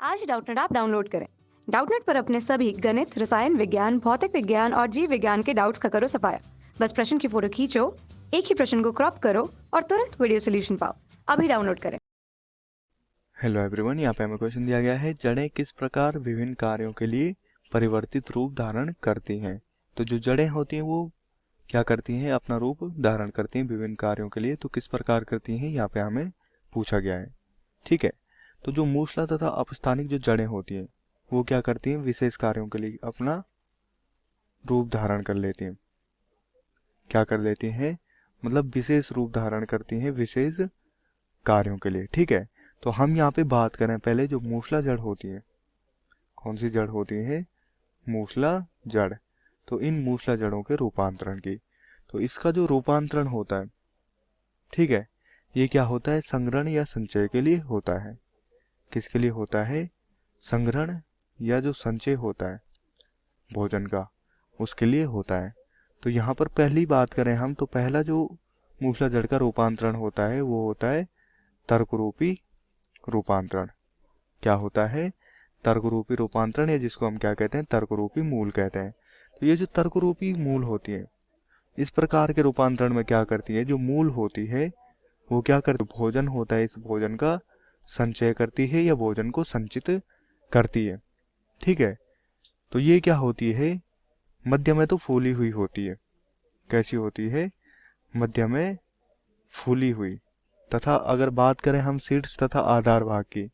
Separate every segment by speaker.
Speaker 1: आज Doubtnut app download करें। Doubtnut पर अपने सभी गणित, रसायन विज्ञान, भौतिक विज्ञान और जीव विज्ञान के डाउट्स का करो सफाया। बस प्रश्न की फोटो खींचो, एक ही प्रश्न को क्रॉप करो और तुरंत वीडियो सोल्यूशन पाओ। अभी डाउनलोड करें।
Speaker 2: हेलो एवरीवन, यहाँ पे हमें क्वेश्चन दिया गया है, जड़ें किस प्रकार विभिन्न कार्यों के लिए परिवर्तित रूप धारण करती हैं। तो जो जड़ें होती हैं वो क्या करती हैं, अपना रूप धारण करती हैं विभिन्न कार्यों के लिए। तो किस प्रकार करती हैं, यहाँ पे हमें पूछा गया है। ठीक है, तो जो मूसला तथा अपस्थानिक जो जड़ें होती हैं वो क्या करती हैं, विशेष कार्यों के लिए अपना रूप धारण कर लेती हैं। क्या कर लेती हैं, मतलब विशेष रूप धारण करती हैं विशेष कार्यों के लिए। ठीक है, तो हम यहाँ पे बात करें पहले जो मूसला जड़ होती है। कौन सी जड़ होती है, मूसला जड़। तो इन मूसला जड़ों के रूपांतरण की, तो इसका जो रूपांतरण होता है, ठीक है, ये क्या होता है, संग्रहण या संचय के लिए होता है। किसके लिए होता है, संग्रहण या जो संचय होता है भोजन का, उसके लिए होता है। तो यहाँ पर पहली बात करें हम, तो पहला जो मूसला जड़ का रूपांतरण होता है वो होता है तर्करूपी रूपांतरण। क्या होता है, तर्करूपी रूपांतरण, या जिसको हम क्या कहते हैं, तर्करूपी मूल कहते हैं। तो ये जो तर्करूपी मूल होती है, इस प्रकार के रूपांतरण में क्या करती है, जो मूल होती है वो क्या करती है, भोजन होता है, इस भोजन का संचय करती है या भोजन को संचित करती है। ठीक है, तो ये क्या होती है, मध्य में तो फूली हुई होती है। कैसी होती है, मध्य में फूली हुई। तथा अगर बात करें हम शीर्ष तथा आधार भाग की,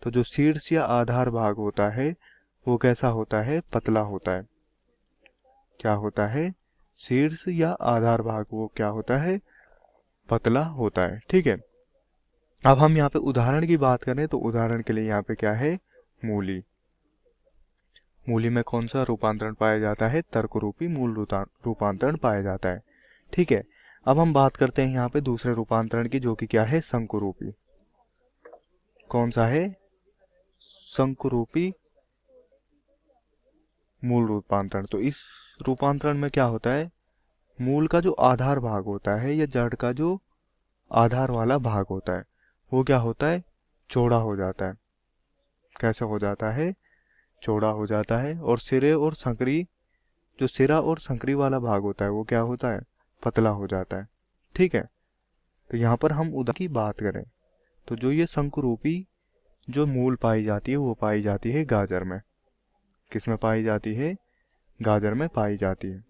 Speaker 2: तो जो शीर्ष या आधार भाग होता है वो कैसा होता है, पतला होता है। क्या होता है, शीर्ष या आधार भाग वो क्या होता है, पतला होता है। ठीक है, अब हम यहाँ पे उदाहरण की बात करें, तो उदाहरण के लिए यहाँ पे क्या है, मूली। मूली में कौन सा रूपांतरण पाया जाता है, तर्करूपी मूल रूपांतरण पाया जाता है। ठीक है, अब हम बात करते हैं यहाँ पे दूसरे रूपांतरण की, जो कि क्या है, शंकुरूपी। कौन सा है, शंकुरूपी मूल रूपांतरण। तो इस रूपांतरण में क्या होता है, मूल का जो आधार भाग होता है या जड़ का जो आधार वाला भाग होता है वो क्या होता है, चौड़ा हो जाता है। कैसे हो जाता है, चौड़ा हो जाता है। और सिरे और संकरी, जो सिरा और संकरी वाला भाग होता है वो क्या होता है, पतला हो जाता है। ठीक है, तो यहाँ पर हम उदाहरण की बात करें, तो जो ये शंकुरूपी जो मूल पाई जाती है वो पाई जाती है गाजर में। किस में पाई जाती है, गाजर में पाई जाती है।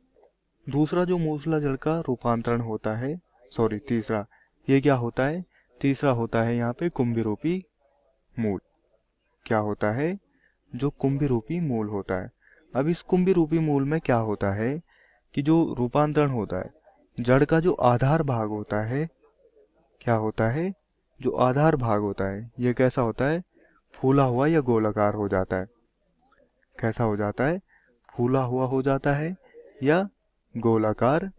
Speaker 2: दूसरा जो मूसला जड़ का रूपांतरण होता है, सॉरी तीसरा, ये क्या होता है, तीसरा होता है यहाँ पे कुंभी रूपी मूल। क्या होता है, जो कुंभी रूपी मूल होता है। अब इस कुंभी रूपी मूल में क्या होता है कि जो रूपांतरण होता है, जड़ का जो आधार भाग होता है, क्या होता है, जो आधार भाग होता है ये कैसा होता है, फूला हुआ या गोलाकार हो जाता है। कैसा हो जाता है, फूला हुआ हो जाता है या गोलाकार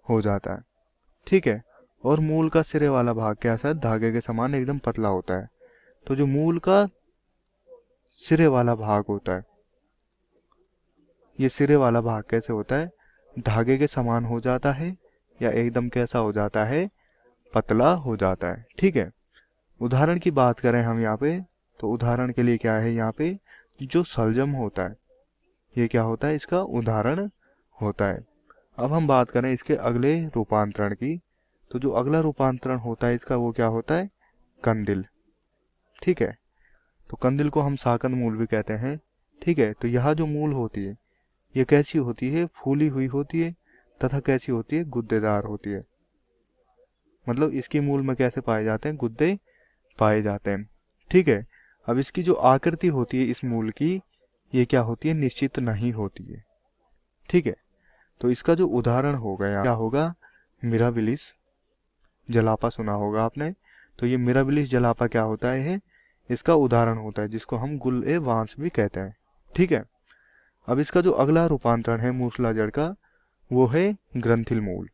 Speaker 2: हो जाता है। ठीक है, और मूल का सिरे वाला भाग कैसा है, धागे के समान एकदम पतला होता है। तो जो मूल का सिरे वाला भाग होता है, ये सिरे वाला भाग कैसे होता है, धागे के समान हो जाता है या एकदम कैसा हो जाता है, पतला हो जाता है। ठीक है, उदाहरण की बात करें हम यहाँ पे, तो उदाहरण के लिए क्या है, यहाँ पे जो सलजम होता है ये क्या होता है, इसका उदाहरण होता है। अब हम बात करें इसके अगले रूपांतरण की, तो जो अगला रूपांतरण होता है इसका वो क्या होता है, कंदिल। ठीक है, तो कंदिल को हम साकंद मूल भी कहते हैं। ठीक है, तो यह जो मूल होती है ये कैसी होती है, फूली हुई होती है तथा कैसी होती है, गुद्देदार होती है। मतलब इसकी मूल में कैसे पाए जाते हैं, गुद्दे पाए जाते हैं। ठीक है, अब इसकी जो आकृति होती है इस मूल की, ये क्या होती है, निश्चित नहीं होती है। ठीक है, तो इसका जो उदाहरण हो गया क्या होगा, मिराबिलिस जलापा सुना होगा आपने। तो ये मिराबिलिस जलापा क्या होता है, इसका उदाहरण होता है, जिसको हम गुल ए वांस भी कहते हैं। ठीक है, अब इसका जो अगला रूपांतरण है मूसला जड़ का, वो है ग्रंथिल मूल।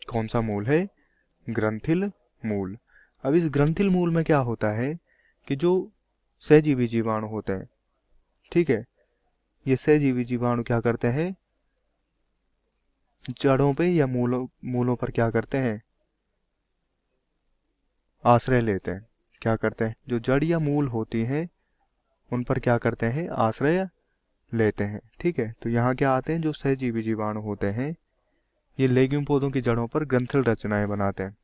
Speaker 2: कौन सा मूल है, ग्रंथिल मूल। अब इस ग्रंथिल मूल में क्या होता है कि जो सहजीवी जीवाणु होते हैं, ठीक है, ये सहजीवी जीवाणु क्या करते हैं, जड़ों पे या मूलों मूलों पर क्या करते हैं, आश्रय लेते हैं। क्या करते हैं, जो जड़ या मूल होती हैं उन पर क्या करते हैं, आश्रय लेते हैं। ठीक है, तो यहाँ क्या आते हैं, जो सहजीवी जीवाणु होते हैं ये लेग्यूम पौधों की जड़ों पर ग्रंथिल रचनाएं बनाते हैं।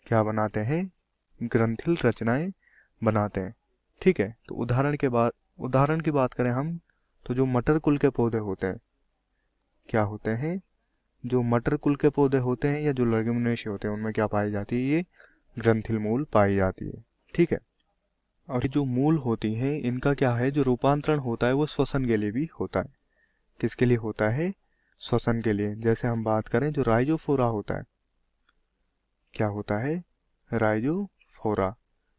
Speaker 2: क्या बनाते हैं, ग्रंथिल रचनाएं बनाते हैं। ठीक है, तो उदाहरण की बात करें हम, तो जो मटर कुल के पौधे होते हैं, क्या होते हैं, जो मटर कुल के पौधे होते हैं या जो लेग्यूमिनेसी होते हैं उनमें क्या पाई जाती है, ये ग्रंथिल मूल पाई जाती है। ठीक है, और जो मूल होती हैं इनका क्या है, जो रूपांतरण होता है वो श्वसन के लिए भी होता है। किसके लिए होता है, श्वसन के लिए। जैसे हम बात करें जो राइजोफोरा होता है, क्या होता है, राइजोफोरा।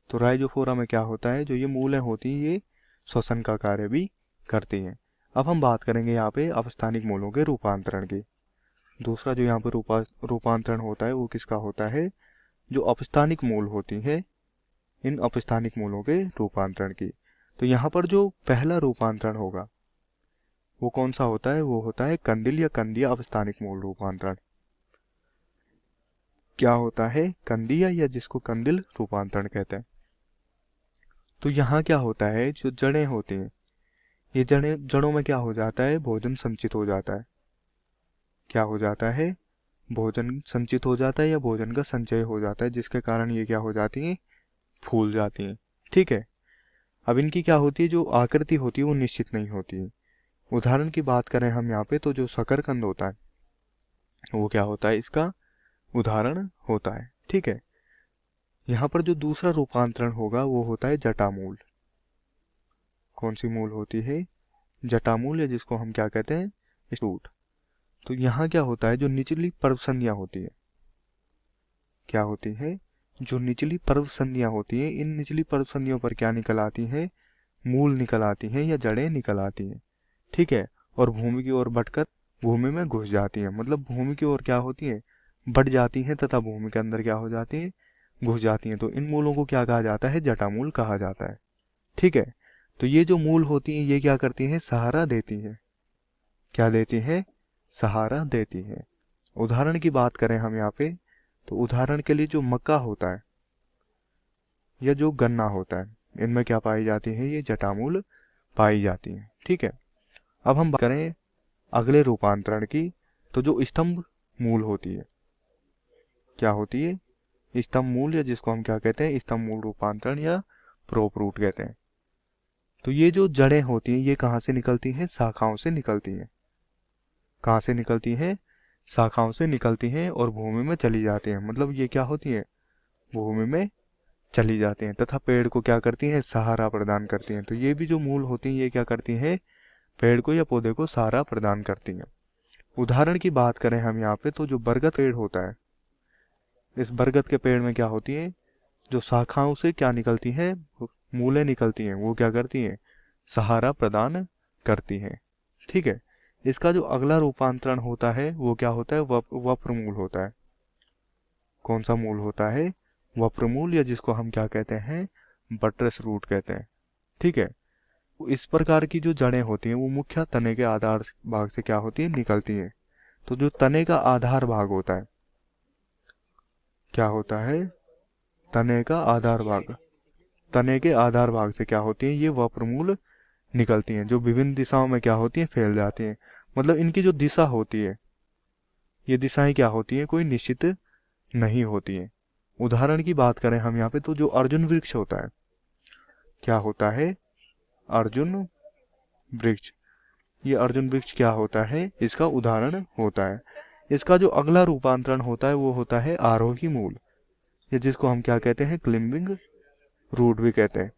Speaker 2: तो राइजोफोरा में क्या होता है, जो ये मूलें होती हैं ये श्वसन का कार्य भी करती हैं। अब हम बात करेंगे यहाँ पे अपस्थानिक मूलों के रूपांतरण की। दूसरा जो यहाँ पे रूपांतरण होता है वो किसका होता है, जो अपस्थानिक मूल होती है इन अपस्थानिक मूलों के रूपांतरण की। तो यहाँ पर जो पहला रूपांतरण होगा वो कौन सा होता है, वो होता है कंदिल या कंदीय अपस्थानिक मूल रूपांतरण। क्या होता है, कंदीय या जिसको कंदिल रूपांतरण कहते हैं। तो यहाँ क्या होता है, जो जड़ें होती हैं ये जड़ों में क्या हो जाता है, भोजन संचित हो जाता है। क्या हो जाता है, भोजन संचित हो जाता है या भोजन का संचय हो जाता है, जिसके कारण ये क्या हो जाती हैं, फूल जाती हैं। ठीक है, अब इनकी क्या होती है, जो आकृति होती है वो निश्चित नहीं होती है। उदाहरण की बात करें हम यहाँ पे, तो जो शकरकंद होता है वो क्या होता है, इसका उदाहरण होता है। ठीक है, यहाँ पर जो दूसरा रूपांतरण होगा वो होता है जटामूल। कौन सी मूल होती है, जटामूल, या जिसको हम क्या कहते हैं, स्टूट। तो यहाँ क्या होता है, जो निचली पर्व संधियां होती है, क्या होती है, जो निचली पर्व संधियां होती है, इन निचली पर्व संधियों पर क्या निकल आती है, मूल निकल आती हैं या जड़ें निकल आती हैं। ठीक है, और भूमि की ओर बढ़कर भूमि में घुस जाती हैं, मतलब भूमि की ओर क्या होती है, बढ़ जाती हैं तथा भूमि के अंदर क्या हो जाती है, घुस जाती हैं। तो इन मूलों को क्या कहा जाता है, जटामूल कहा जाता है। ठीक है, तो ये जो मूल होती हैं ये क्या करती हैं, सहारा देती हैं। क्या देती हैं, सहारा देती हैं। उदाहरण की बात करें हम यहाँ पे, तो उदाहरण के लिए जो मक्का होता है या जो गन्ना होता है इनमें क्या पाई जाती है, ये जटामूल पाई जाती है। ठीक है, अब हम बात करें अगले रूपांतरण की, तो जो स्तंभ मूल होती है, क्या होती है, स्तंभ मूल, या जिसको हम क्या कहते हैं, स्तंभ मूल रूपांतरण या प्रोप रूट कहते हैं। तो ये जो जड़ें होती हैं ये कहाँ से निकलती हैं, शाखाओं से निकलती हैं। कहाँ से निकलती हैं, शाखाओं से निकलती हैं और भूमि में चली जाती हैं। मतलब ये क्या होती है, भूमि में चली जाती हैं तथा पेड़ को क्या करती हैं, सहारा प्रदान करती हैं। तो ये भी जो मूल होती हैं ये क्या करती हैं, पेड़ को या पौधे को सहारा प्रदान करती हैं। उदाहरण की बात करें हम यहाँ पे, तो जो बरगद पेड़ होता है, इस बरगद के पेड़ में क्या होती है, जो शाखाओं से क्या निकलती हैं, मूलें निकलती हैं, वो क्या करती हैं, सहारा प्रदान करती हैं। ठीक है, इसका जो अगला रूपांतरण होता है वो क्या होता है, वप्रमूल होता है। कौन सा मूल होता है, वप्रमूल, या जिसको हम क्या कहते हैं, बट्रेस रूट कहते हैं। ठीक है, इस प्रकार की जो जड़ें होती हैं वो मुख्य तने के आधार भाग से क्या होती है, निकलती हैं। तो जो तने का आधार भाग होता है, क्या होता है, तने का आधार भाग, तने के आधार भाग से क्या होती है, ये वप्रमूल निकलती हैं, जो विभिन्न दिशाओं में क्या होती हैं, फैल जाती हैं। मतलब इनकी जो दिशा होती है ये दिशाएं क्या होती हैं, कोई निश्चित नहीं होती हैं। उदाहरण की बात करें हम यहाँ पे, तो जो अर्जुन वृक्ष होता है, क्या होता है, अर्जुन वृक्ष। ये अर्जुन वृक्ष क्या होता है, इसका उदाहरण होता है। इसका जो अगला रूपांतरण होता है वो होता है आरोही मूल, या जिसको हम क्या कहते हैं, क्लिम्बिंग रूट भी कहते हैं।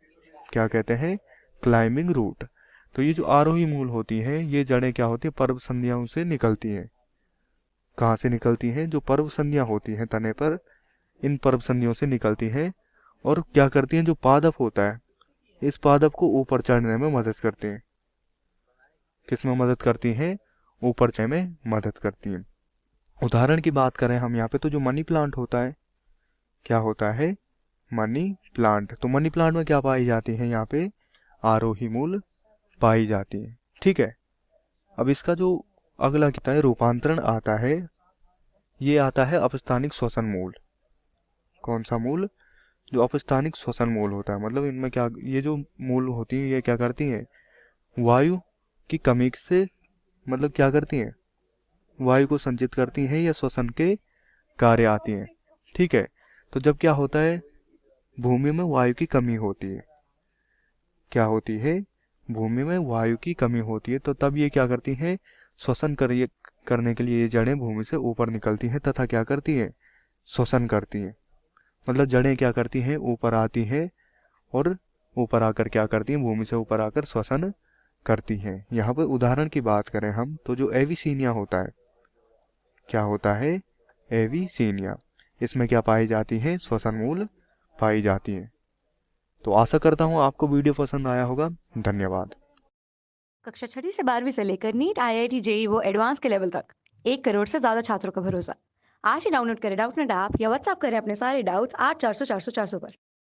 Speaker 2: क्या कहते हैं, क्लाइंबिंग रूट। तो ये जो आरोही मूल होती है ये जड़ें क्या होती है, पर्व संधियों से निकलती हैं। कहाँ से निकलती हैं, जो पर्व संधियां होती हैं तने पर, इन पर्व संधियों से निकलती हैं और क्या करती हैं, जो पादप होता है इस पादप को ऊपर चढ़ने में मदद करती हैं। किस में मदद करती हैं, ऊपर चढ़ने में मदद करती हैं। उदाहरण की बात करें हम यहाँ पे, तो जो मनी प्लांट होता है, क्या होता है, मनी प्लांट। तो मनी प्लांट में क्या पाई जाती है, यहाँ पे आरोही मूल पाई जाती है। ठीक है, अब इसका जो अगला क्या है, रूपांतरण आता है, ये आता है अपस्थानिक श्वसन मूल। कौन सा मूल, जो अपस्थानिक श्वसन मूल होता है, मतलब इनमें क्या, ये जो मूल होती हैं ये क्या करती हैं, वायु की कमी से, मतलब क्या करती हैं, वायु को संचित करती हैं या श्वसन के कार्य आती हैं। ठीक है, तो जब क्या होता है, भूमि में वायु की कमी होती है, क्या होती है, भूमि में वायु की कमी होती है, तो तब ये क्या करती हैं, श्वसन करने के लिए ये जड़ें भूमि से ऊपर निकलती हैं तथा क्या करती हैं, श्वसन करती हैं। मतलब जड़ें क्या करती हैं, ऊपर आती हैं और ऊपर आकर क्या करती हैं, भूमि से ऊपर आकर श्वसन करती हैं। यहाँ पर उदाहरण की बात करें हम तो जो एविसीनिया होता है, क्या होता है, एविसीनिया, इसमें क्या पाई जाती है, श्वसन मूल पाई जाती है। तो आशा करता हूँ आपको वीडियो पसंद आया होगा। धन्यवाद।
Speaker 1: कक्षा 6वीं से 12वीं से लेकर नीट, IIT, जेई वो एडवांस के लेवल तक 1 करोड़ से ज्यादा छात्रों का भरोसा। आज ही डाउनलोड करें डाउटनेट ऐप या व्हाट्सएप करें अपने सारे डाउट्स 8400 400 400 पर।